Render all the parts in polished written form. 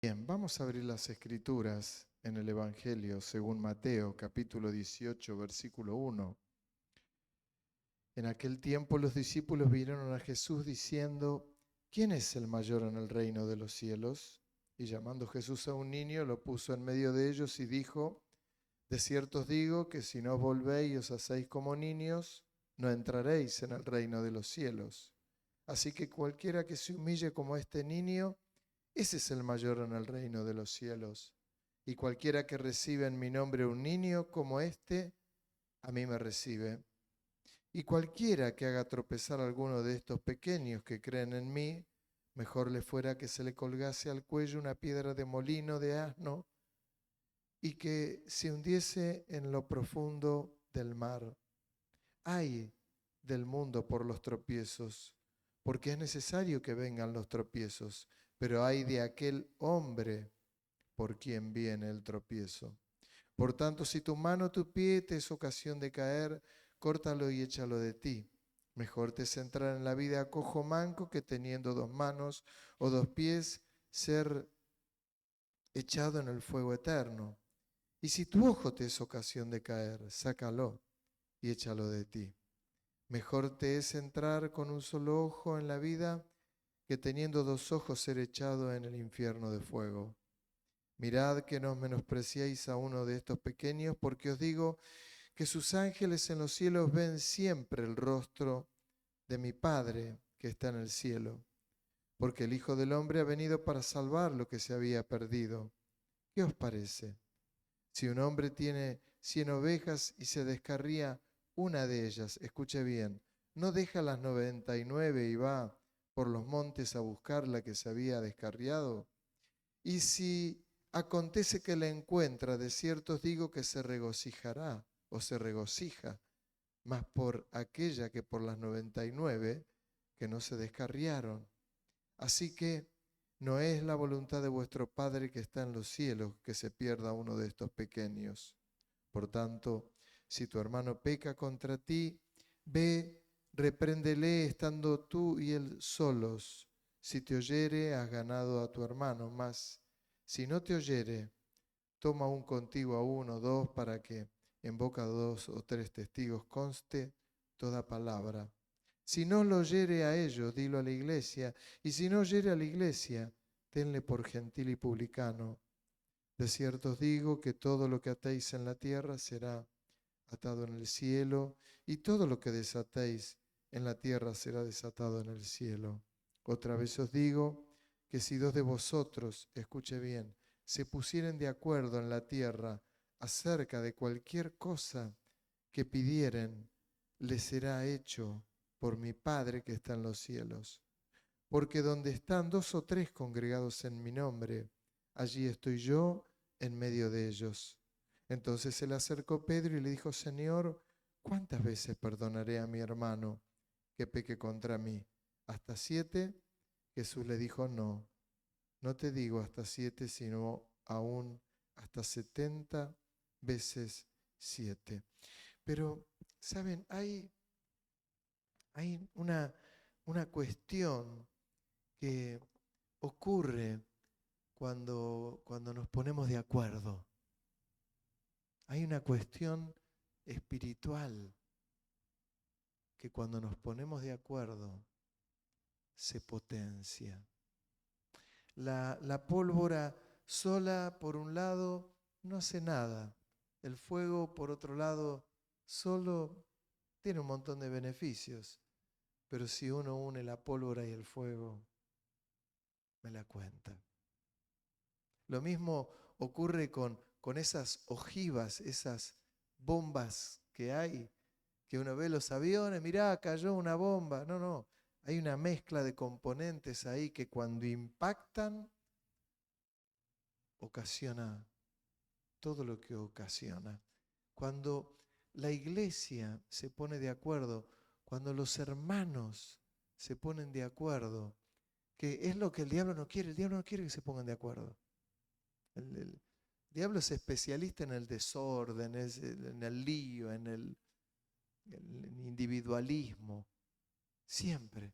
Bien, vamos a abrir las Escrituras en el Evangelio según Mateo, capítulo 18, versículo 1. En aquel tiempo los discípulos vinieron a Jesús diciendo, ¿quién es el mayor en el reino de los cielos? Y llamando Jesús a un niño, lo puso en medio de ellos y dijo, de cierto os digo que si no os volvéis y os hacéis como niños, no entraréis en el reino de los cielos. Así que cualquiera que se humille como este niño, ese es el mayor en el reino de los cielos. Y cualquiera que reciba en mi nombre un niño como este, a mí me recibe. Y cualquiera que haga tropezar a alguno de estos pequeños que creen en mí, mejor le fuera que se le colgase al cuello una piedra de molino de asno y que se hundiese en lo profundo del mar. Ay del mundo por los tropiezos, porque es necesario que vengan los tropiezos, pero ay de aquel hombre por quien viene el tropiezo. Por tanto, si tu mano o tu pie te es ocasión de caer, córtalo y échalo de ti. Mejor te es entrar en la vida cojo manco que teniendo dos manos o dos pies ser echado en el fuego eterno. Y si tu ojo te es ocasión de caer, sácalo y échalo de ti. Mejor te es entrar con un solo ojo en la vida que teniendo dos ojos ser echado en el infierno de fuego. Mirad que no os menospreciéis a uno de estos pequeños, porque os digo que sus ángeles en los cielos ven siempre el rostro de mi Padre que está en el cielo, porque el Hijo del Hombre ha venido para salvar lo que se había perdido. ¿Qué os parece? Si un hombre tiene 100 ovejas y se descarría una de ellas, escuche bien, ¿no deja las 99 y va por los montes a buscar la que se había descarriado? Y si acontece que la encuentra, de cierto os digo que se regocijará o se regocija, más por aquella que por las 99 que no se descarriaron. Así que no es la voluntad de vuestro Padre que está en los cielos que se pierda uno de estos pequeños. Por tanto, si tu hermano peca contra ti, ve, repréndele estando tú y él solos. Si te oyere, has ganado a tu hermano, mas si no te oyere, toma un contigo a uno o dos para que en boca de dos o tres testigos conste toda palabra. Si no lo oyere a ellos, dilo a la iglesia, y si no oyere a la iglesia, tenle por gentil y publicano. De cierto os digo que todo lo que atéis en la tierra será atado en el cielo, y todo lo que desatéis en la tierra será desatado en el cielo. Otra vez os digo que si dos de vosotros, escuche bien, se pusieren de acuerdo en la tierra acerca de cualquier cosa que pidieren, les será hecho por mi Padre que está en los cielos. Porque donde están dos o tres congregados en mi nombre, allí estoy yo en medio de ellos. Entonces se le acercó Pedro y le dijo, Señor, ¿cuántas veces perdonaré a mi hermano que peque contra mí? ¿Hasta 7? Jesús le dijo, no, no te digo hasta 7, sino aún hasta 70 veces 7. Pero, ¿saben? Hay una cuestión que ocurre cuando nos ponemos de acuerdo. Hay una cuestión espiritual que cuando nos ponemos de acuerdo se potencia. La pólvora sola, por un lado, no hace nada. El fuego, por otro lado, solo tiene un montón de beneficios. Pero si uno une la pólvora y el fuego, me la cuenta. Lo mismo ocurre con esas ojivas, esas bombas que hay, que uno ve los aviones, mirá, cayó una bomba. No, no, hay una mezcla de componentes ahí que cuando impactan, ocasiona todo lo que ocasiona. Cuando la iglesia se pone de acuerdo, cuando los hermanos se ponen de acuerdo, que es lo que el diablo no quiere que se pongan de acuerdo. El diablo es especialista en el desorden, en el lío, en el individualismo, siempre.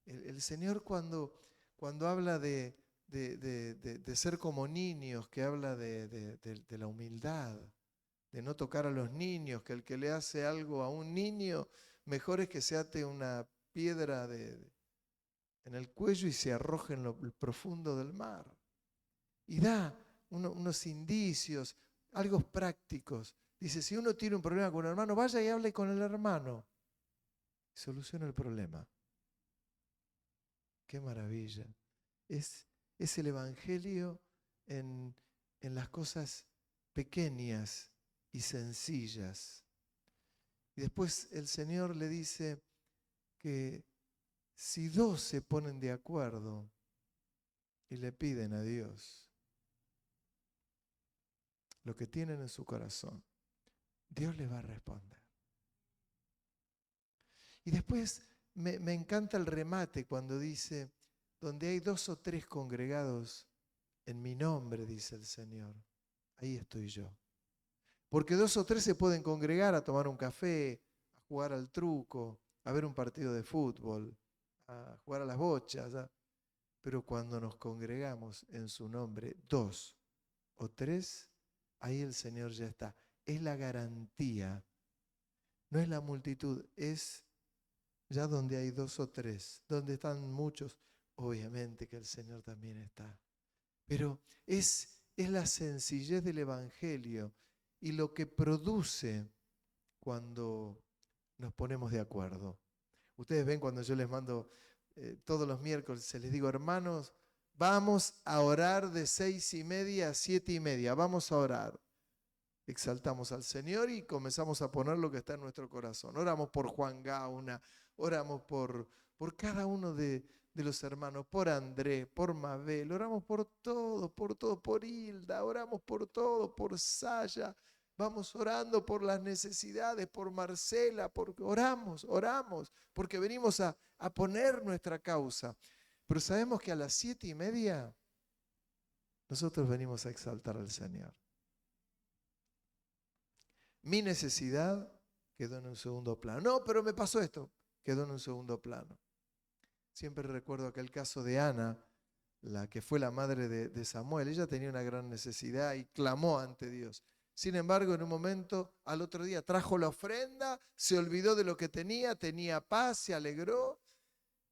El Señor cuando habla de de ser como niños, que habla de la humildad, de no tocar a los niños, que el que le hace algo a un niño, mejor es que se ate una piedra en el cuello y se arroje en lo profundo del mar. Y da unos indicios, algo prácticos. Dice, si uno tiene un problema con un hermano, vaya y hable con el hermano. Soluciona el problema. Qué maravilla. Es el Evangelio en las cosas pequeñas y sencillas. Y después el Señor le dice que si dos se ponen de acuerdo y le piden a Dios lo que tienen en su corazón, Dios les va a responder. Y después me encanta el remate cuando dice, donde hay 2 o 3 congregados en mi nombre, dice el Señor, ahí estoy yo. Porque 2 o 3 se pueden congregar a tomar un café, a jugar al truco, a ver un partido de fútbol, a jugar a las bochas. Pero cuando nos congregamos en su nombre, 2 o 3, ahí el Señor ya está. Es la garantía. No es la multitud, es ya donde hay 2 o 3, donde están muchos, obviamente que el Señor también está. Pero es la sencillez del Evangelio y lo que produce cuando nos ponemos de acuerdo. Ustedes ven cuando yo les mando todos los miércoles, se les digo, hermanos, vamos a orar de 6:30 a 7:30, vamos a orar. Exaltamos al Señor y comenzamos a poner lo que está en nuestro corazón. Oramos por Juan Gauna, oramos por cada uno de los hermanos, por Andrés, por Mabel, oramos por todo, por Hilda, oramos por todo, por Saya. Vamos orando por las necesidades, por Marcela, porque oramos, porque venimos a poner nuestra causa. Pero sabemos que a las 7:30 nosotros venimos a exaltar al Señor. Mi necesidad quedó en un segundo plano. No, pero me pasó esto, quedó en un segundo plano. Siempre recuerdo aquel caso de Ana, la que fue la madre de Samuel. Ella tenía una gran necesidad y clamó ante Dios. Sin embargo, en un momento, al otro día, trajo la ofrenda, se olvidó de lo que tenía paz, se alegró.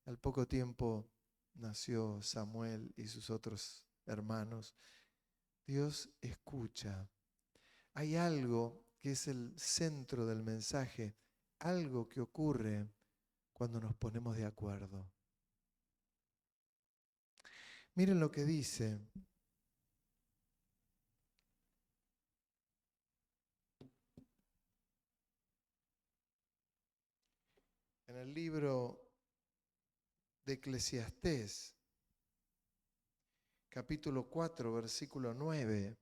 Al poco tiempo nació Samuel y sus otros hermanos. Dios escucha. Hay algo que es el centro del mensaje, algo que ocurre cuando nos ponemos de acuerdo. Miren lo que dice. En el libro de Eclesiastés, capítulo 4, versículo 9,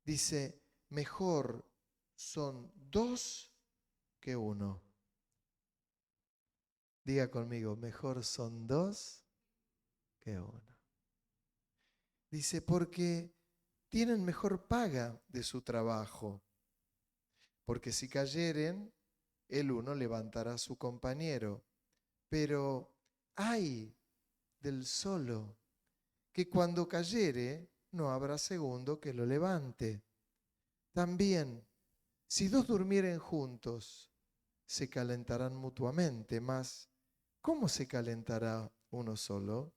dice, mejor son 2 que 1. Diga conmigo, mejor son 2 que 1. Dice, porque tienen mejor paga de su trabajo. Porque si cayeren, el uno levantará a su compañero. Pero ay del solo, que cuando cayere, no habrá segundo que lo levante. También, si 2 durmieren juntos, se calentarán mutuamente, mas ¿cómo se calentará uno solo?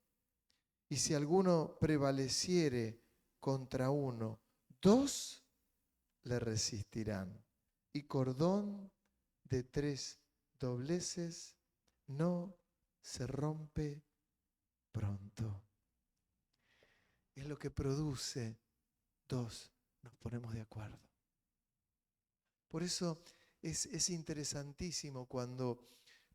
Y si alguno prevaleciere contra uno, 2 le resistirán. Y cordón de 3 dobleces no se rompe pronto. Es lo que produce 2, nos ponemos de acuerdo. Por eso es interesantísimo cuando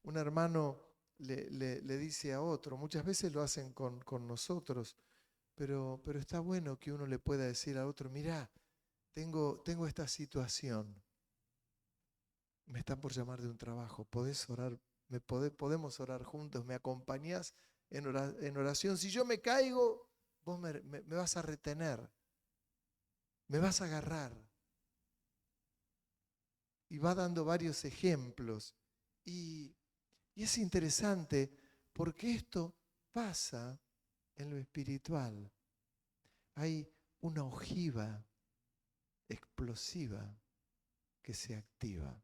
un hermano le dice a otro, muchas veces lo hacen con nosotros, pero está bueno que uno le pueda decir a otro, mirá, tengo esta situación, me están por llamar de un trabajo, ¿podés orar? ¿Podemos orar juntos? ¿Me acompañás en oración? Si yo me caigo, vos me vas a retener, me vas a agarrar. Y va dando varios ejemplos. Y es interesante porque esto pasa en lo espiritual, hay una ojiva explosiva que se activa.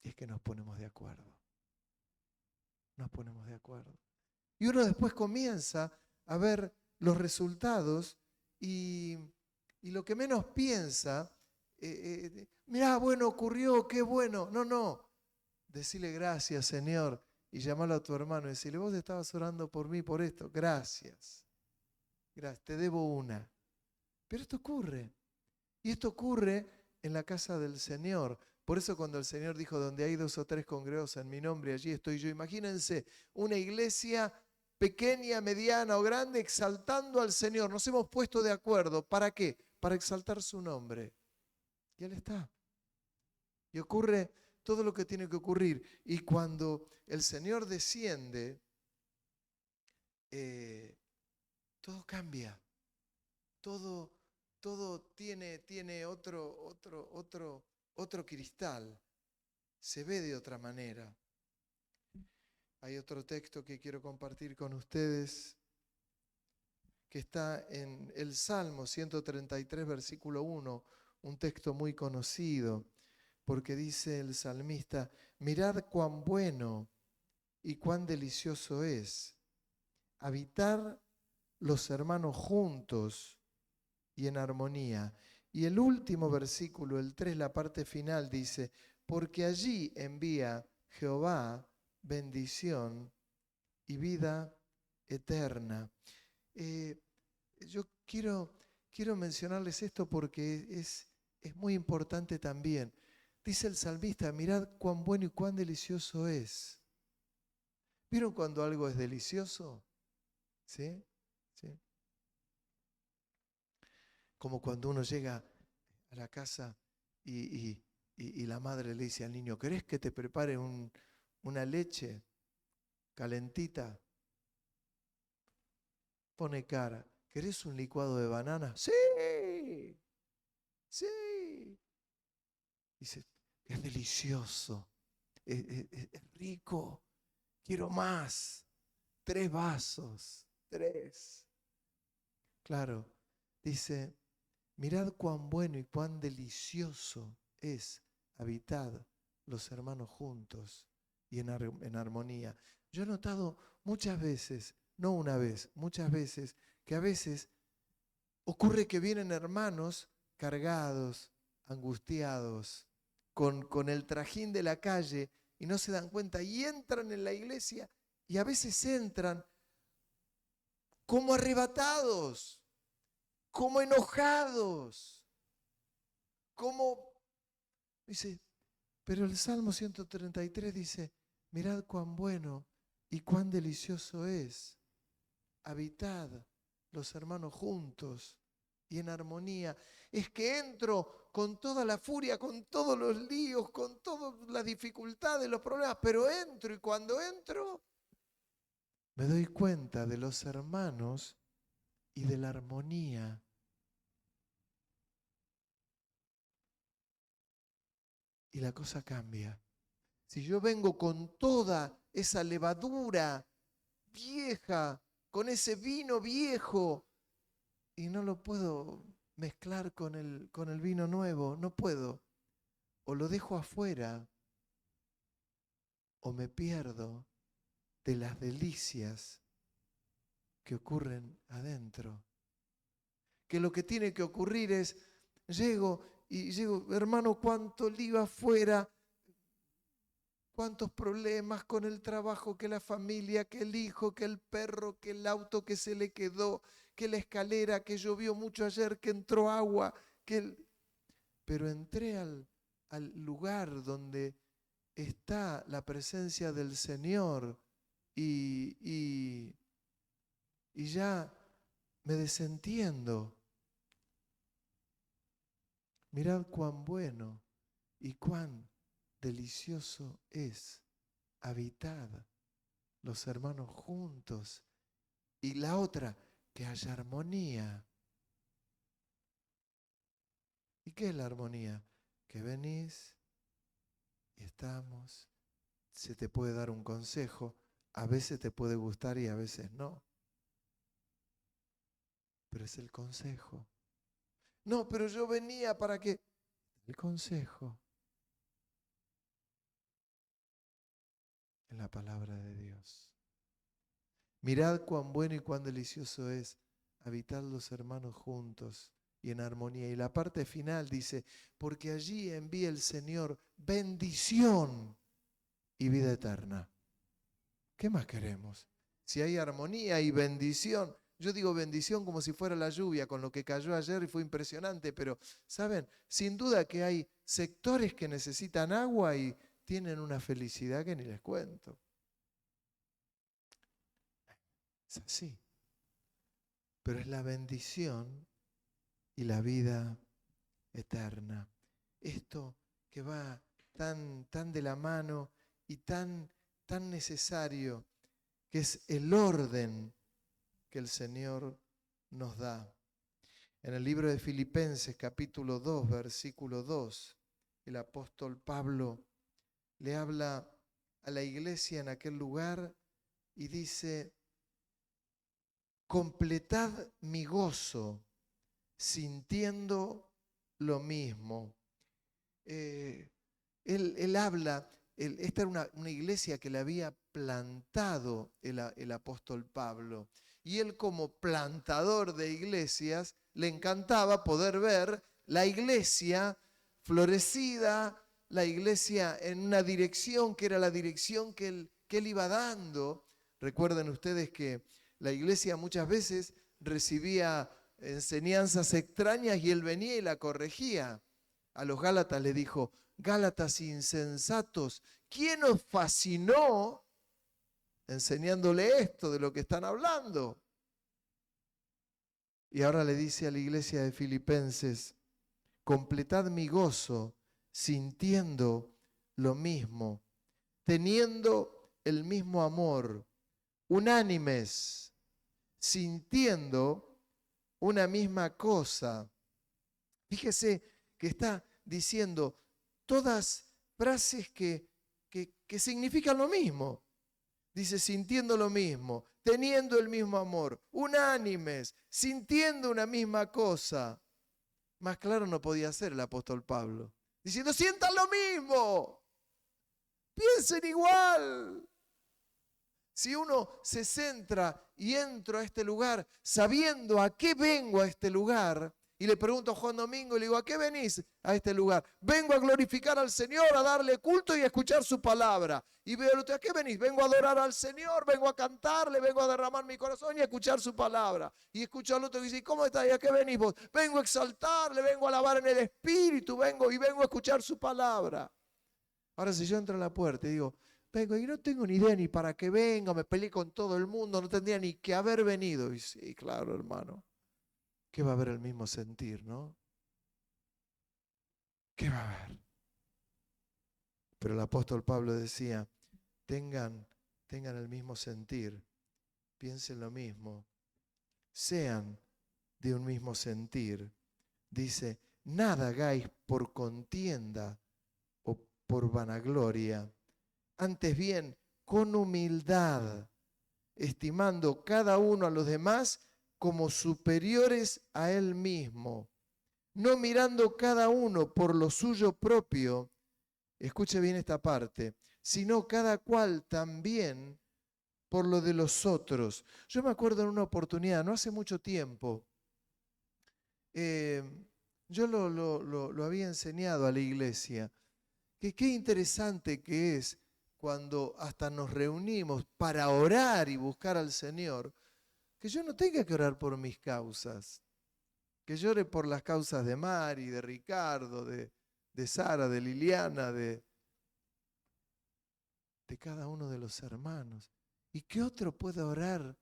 Y es que nos ponemos de acuerdo. Nos ponemos de acuerdo. Y uno después comienza a ver los resultados y lo que menos piensa, mirá, bueno, ocurrió, qué bueno. No. Decirle gracias, Señor, y llamarlo a tu hermano y decirle, vos estabas orando por mí, por esto. Gracias. Gracias, te debo una. Pero esto ocurre. Y esto ocurre en la casa del Señor. Por eso cuando el Señor dijo, donde hay 2 o 3 congregados en mi nombre, allí estoy yo. Imagínense una iglesia pequeña, mediana o grande, exaltando al Señor. Nos hemos puesto de acuerdo. ¿Para qué? Para exaltar su nombre. Y Él está. Y ocurre todo lo que tiene que ocurrir. Y cuando el Señor desciende, todo cambia. Todo tiene otro cristal. Se ve de otra manera. Hay otro texto que quiero compartir con ustedes que está en el Salmo 133, versículo 1, un texto muy conocido, porque dice el salmista, mirad cuán bueno y cuán delicioso es habitar los hermanos juntos y en armonía. Y el último versículo, el 3, la parte final, dice, porque allí envía Jehová bendición y vida eterna. Yo quiero mencionarles esto porque es muy importante también. Dice el salmista, mirad cuán bueno y cuán delicioso es. ¿Vieron cuando algo es delicioso? ¿Sí? ¿Sí? Como cuando uno llega a la casa y la madre le dice al niño, ¿querés que te prepare una leche calentita? Pone cara. ¿Querés un licuado de banana? Sí, sí. Dice, es delicioso, es rico, quiero más. 3 vasos, 3. Claro, dice, mirad cuán bueno y cuán delicioso es habitar los hermanos juntos y en armonía. Yo he notado muchas veces, no una vez, muchas veces, que a veces ocurre que vienen hermanos cargados, angustiados, con el trajín de la calle y no se dan cuenta y entran en la iglesia y a veces entran como arrebatados, como enojados, como, dice, pero el Salmo 133 dice, mirad cuán bueno y cuán delicioso es habitad los hermanos juntos y en armonía. Es que entro con toda la furia, con todos los líos, con todas las dificultades, los problemas, pero entro y cuando entro me doy cuenta de los hermanos y de la armonía. Y la cosa cambia. Si yo vengo con toda esa levadura vieja, con ese vino viejo, y no lo puedo mezclar con el vino nuevo, no puedo. O lo dejo afuera, o me pierdo de las delicias que ocurren adentro. Que lo que tiene que ocurrir es, llego, hermano, cuánto lío afuera, cuántos problemas con el trabajo, que la familia, que el hijo, que el perro, que el auto que se le quedó, que la escalera, que llovió mucho ayer, que entró agua, pero entré al lugar donde está la presencia del Señor y ya me desentiendo. Mirad cuán bueno y cuán delicioso es habitar los hermanos juntos. Y la otra, que haya armonía. ¿Y qué es la armonía? Que venís y estamos, se te puede dar un consejo, a veces te puede gustar y a veces no. es el consejo. No, pero yo venía para que... El consejo en la palabra de Dios. Mirad cuán bueno y cuán delicioso es habitar los hermanos juntos y en armonía. Y la parte final dice, porque allí envía el Señor bendición y vida eterna. ¿Qué más queremos? Si hay armonía y bendición, yo digo bendición como si fuera la lluvia con lo que cayó ayer y fue impresionante, pero saben, sin duda que hay sectores que necesitan agua y tienen una felicidad que ni les cuento. Es así. Pero es la bendición y la vida eterna. Esto que va tan de la mano y tan necesario, que es el orden que el Señor nos da. En el libro de Filipenses, capítulo 2, versículo 2, el apóstol Pablo le habla a la iglesia en aquel lugar y dice, completad mi gozo sintiendo lo mismo. Él habla, esta era una iglesia que le había plantado el apóstol Pablo. Y él como plantador de iglesias, le encantaba poder ver la iglesia florecida, la iglesia en una dirección que era la dirección que él iba dando. Recuerden ustedes que la iglesia muchas veces recibía enseñanzas extrañas y él venía y la corregía. A los Gálatas le dijo, Gálatas insensatos, ¿quién os fascinó enseñándole esto de lo que están hablando? Y ahora le dice a la iglesia de Filipenses, completad mi gozo sintiendo lo mismo, teniendo el mismo amor, unánimes, sintiendo una misma cosa. Fíjese que está diciendo todas frases que significan lo mismo. Dice, sintiendo lo mismo, teniendo el mismo amor, unánimes, sintiendo una misma cosa. Más claro no podía ser el apóstol Pablo. Diciendo, sientan lo mismo, piensen igual. Si uno se centra y entro a este lugar sabiendo a qué vengo a este lugar, y le pregunto a Juan Domingo y le digo, ¿a qué venís a este lugar? Vengo a glorificar al Señor, a darle culto y a escuchar su palabra. Y veo, ¿a qué venís? Vengo a adorar al Señor, vengo a cantarle, vengo a derramar mi corazón y a escuchar su palabra. Y escucho al otro que dice, ¿cómo estás? ¿Y a qué venís vos? Vengo a exaltarle, vengo a alabar en el Espíritu, vengo a escuchar su palabra. Ahora si yo entro a la puerta y digo, vengo y no tengo ni idea ni para qué vengo, me peleé con todo el mundo, no tendría ni que haber venido. Y sí, claro, hermano. ¿Qué va a haber el mismo sentir, no? ¿Qué va a haber? Pero el apóstol Pablo decía, tengan el mismo sentir, piensen lo mismo, sean de un mismo sentir. Dice, nada hagáis por contienda o por vanagloria, antes bien con humildad, estimando cada uno a los demás como superiores a él mismo, no mirando cada uno por lo suyo propio, escuche bien esta parte, sino cada cual también por lo de los otros. Yo me acuerdo en una oportunidad, no hace mucho tiempo, yo lo había enseñado a la iglesia, que qué interesante que es cuando hasta nos reunimos para orar y buscar al Señor, que yo no tenga que orar por mis causas, que llore por las causas de Mari, de Ricardo, de Sara, de Liliana, de cada uno de los hermanos. ¿Y qué otro puede orar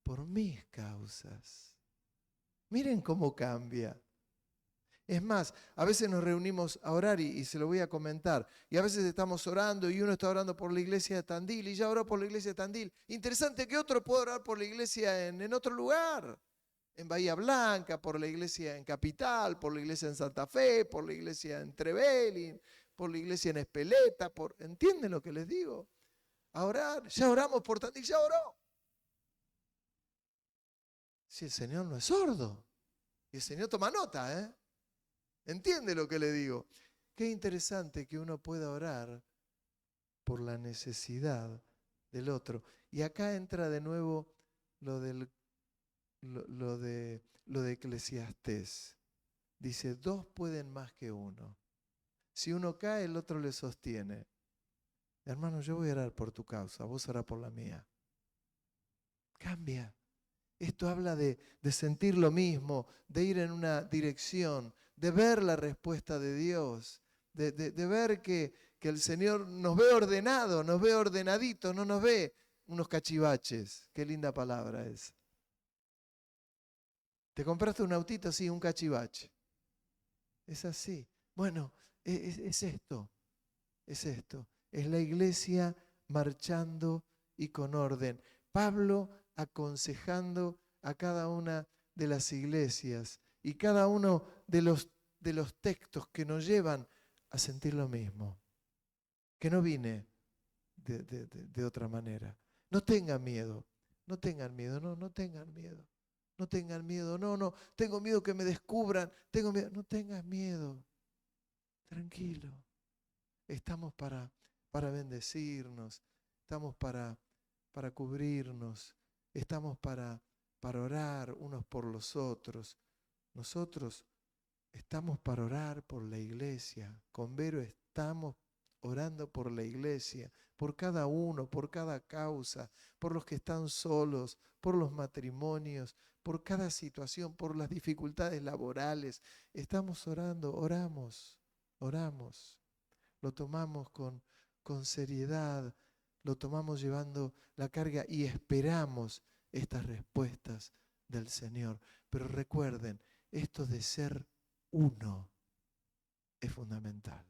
por mis causas? Miren cómo cambia. Es más, a veces nos reunimos a orar y se lo voy a comentar. Y a veces estamos orando y uno está orando por la iglesia de Tandil y ya oró por la iglesia de Tandil. Interesante que otro pueda orar por la iglesia en otro lugar. En Bahía Blanca, por la iglesia en Capital, por la iglesia en Santa Fe, por la iglesia en Trevelin, por la iglesia en Espeleta. ¿Entienden lo que les digo? A orar. Ya oramos por Tandil, ya oró. Si el Señor no es sordo. Y el Señor toma nota, ¿eh? ¿Entiende lo que le digo? Qué interesante que uno pueda orar por la necesidad del otro. Y acá entra de nuevo lo de Eclesiastés. Dice, dos pueden más que uno. Si uno cae, el otro le sostiene. Hermano, yo voy a orar por tu causa, vos orá por la mía. Cambia. Esto habla de sentir lo mismo, de ir en una dirección, de ver la respuesta de Dios, de ver que el Señor nos ve ordenado, nos ve ordenaditos, no nos ve unos cachivaches. Qué linda palabra es. ¿Te compraste un autito? Sí, un cachivache. Es así. Bueno, es esto, es esto. Es la iglesia marchando y con orden. Pablo aconsejando a cada una de las iglesias y cada uno de los textos que nos llevan a sentir lo mismo. Que no vine de otra manera. No tengan miedo, no tengan miedo, no tengan miedo. No tengan miedo, no, tengo miedo que me descubran, tengo miedo, no tengas miedo. Tranquilo. Estamos para bendecirnos, estamos para cubrirnos, estamos para orar unos por los otros. Nosotros estamos para orar por la iglesia. Con Vero estamos orando por la iglesia, por cada uno, por cada causa, por los que están solos, por los matrimonios, por cada situación, por las dificultades laborales. Estamos orando, oramos. Lo tomamos con seriedad, lo tomamos llevando la carga y esperamos estas respuestas del Señor. Pero recuerden, esto de ser uno es fundamental.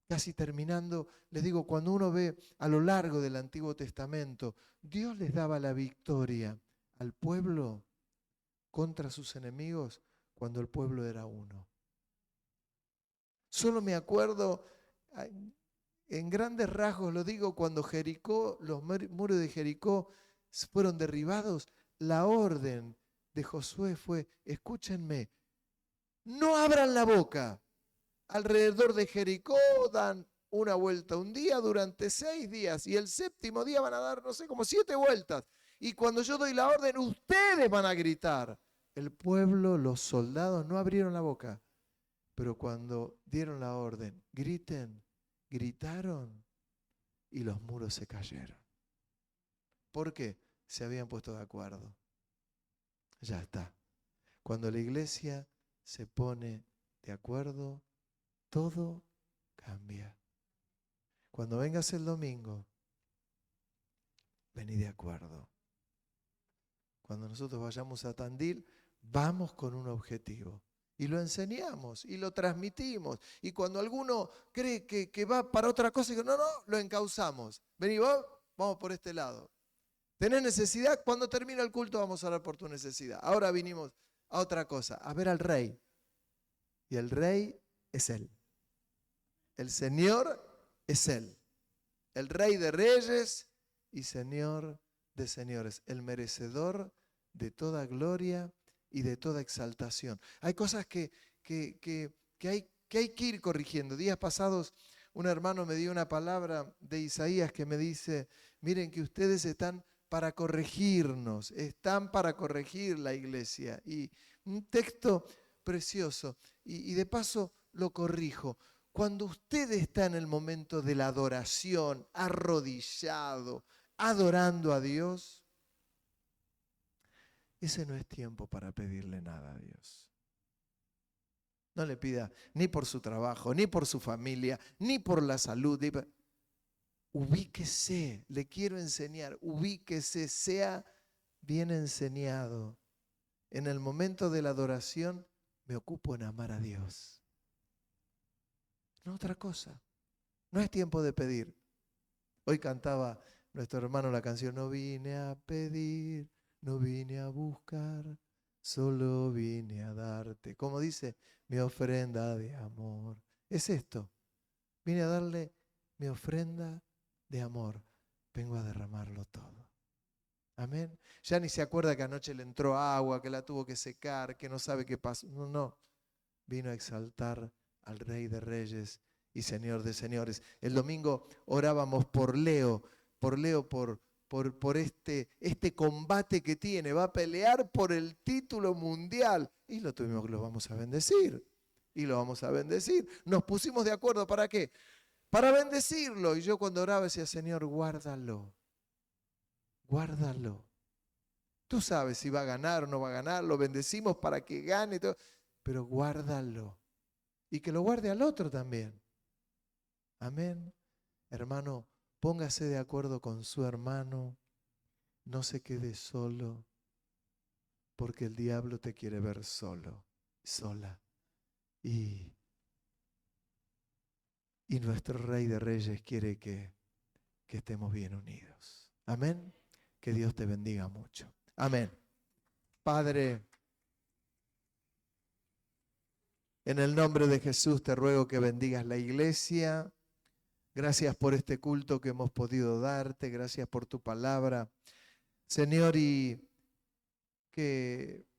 Casi terminando, les digo, cuando uno ve a lo largo del Antiguo Testamento, Dios les daba la victoria al pueblo contra sus enemigos cuando el pueblo era uno. Solo me acuerdo, en grandes rasgos lo digo, cuando Jericó, los muros de Jericó fueron derribados, la orden de Josué fue, escúchenme, no abran la boca. Alrededor de Jericó dan una vuelta un día durante 6 días y el séptimo día van a dar, no sé, como 7 vueltas. Y cuando yo doy la orden, ustedes van a gritar. El pueblo, los soldados no abrieron la boca, pero cuando dieron la orden, gritaron y los muros se cayeron. ¿Por qué? Se habían puesto de acuerdo. Ya está. Cuando la iglesia se pone de acuerdo, todo cambia. Cuando vengas el domingo, vení de acuerdo. Cuando nosotros vayamos a Tandil, vamos con un objetivo. Y lo enseñamos y lo transmitimos. Y cuando alguno cree que va para otra cosa, digo, no, lo encauzamos. Vení vos, vamos por este lado. ¿Tenés necesidad? Cuando termine el culto vamos a orar por tu necesidad. Ahora vinimos a otra cosa, a ver al rey. Y el rey es Él. El Señor es Él. El Rey de Reyes y Señor de Señores. El merecedor de toda gloria y de toda exaltación. Hay cosas que hay que ir corrigiendo. Días pasados un hermano me dio una palabra de Isaías que me dice, miren que ustedes están para corregirnos, están para corregir la iglesia. Y un texto precioso. Y de paso lo corrijo. Cuando usted está en el momento de la adoración, arrodillado, adorando a Dios, ese no es tiempo para pedirle nada a Dios. No le pida ni por su trabajo, ni por su familia, ni por la salud. Ubíquese, le quiero enseñar, ubíquese, sea bien enseñado. En el momento de la adoración me ocupo en amar a Dios. No otra cosa. No es tiempo de pedir. Hoy cantaba nuestro hermano la canción, no vine a pedir, no vine a buscar, solo vine a darte. Como dice, mi ofrenda de amor. Es esto. Vine a darle mi ofrenda de amor. Vengo a derramarlo todo. Amén. Ya ni se acuerda que anoche le entró agua, que la tuvo que secar, que no sabe qué pasó. No, no. Vino a exaltar al Rey de Reyes y Señor de Señores. El domingo orábamos por Leo, por este combate que tiene. Va a pelear por el título mundial. Y lo vamos a bendecir. Y lo vamos a bendecir. Nos pusimos de acuerdo, ¿para qué? Para bendecirlo. Y yo cuando oraba decía, Señor, guárdalo. Guárdalo. Tú sabes si va a ganar o no va a ganar. Lo bendecimos para que gane. Todo, pero guárdalo. Y que lo guarde al otro también. Amén. Hermano, póngase de acuerdo con su hermano. No se quede solo, porque el diablo te quiere ver solo, sola. Y nuestro Rey de Reyes quiere que estemos bien unidos. Amén. Que Dios te bendiga mucho. Amén. Padre, en el nombre de Jesús te ruego que bendigas la iglesia. Gracias por este culto que hemos podido darte. Gracias por tu palabra. Señor, y que